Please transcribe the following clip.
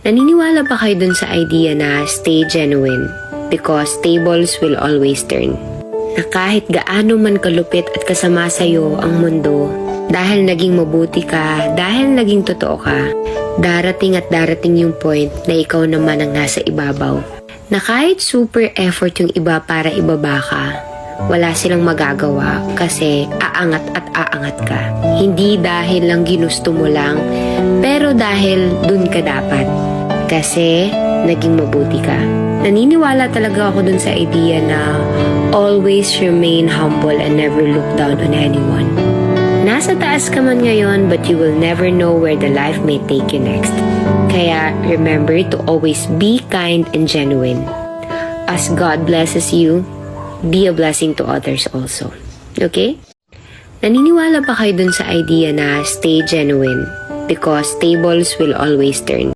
Naniniwala ba kayo dun sa idea na stay genuine because tables will always turn? Na kahit gaano man kalupit at kasama sa'yo ang mundo, dahil naging mabuti ka, dahil naging totoo ka, darating at darating yung point na ikaw naman ang nasa ibabaw. Na kahit super effort yung iba para ibaba ka, wala silang magagawa kasi aangat at aangat ka. Hindi dahil lang ginusto mo lang, pero dahil dun ka dapat. Kasi naging mabuti ka. Naniniwala talaga ako dun sa idea na always remain humble and never look down on anyone. Nasa taas ka man ngayon, but you will never know where the life may take you next. Kaya remember to always be kind and genuine. As God blesses you, be a blessing to others also. Okay? Naniniwala ba kayo dun sa idea na stay genuine because tables will always turn?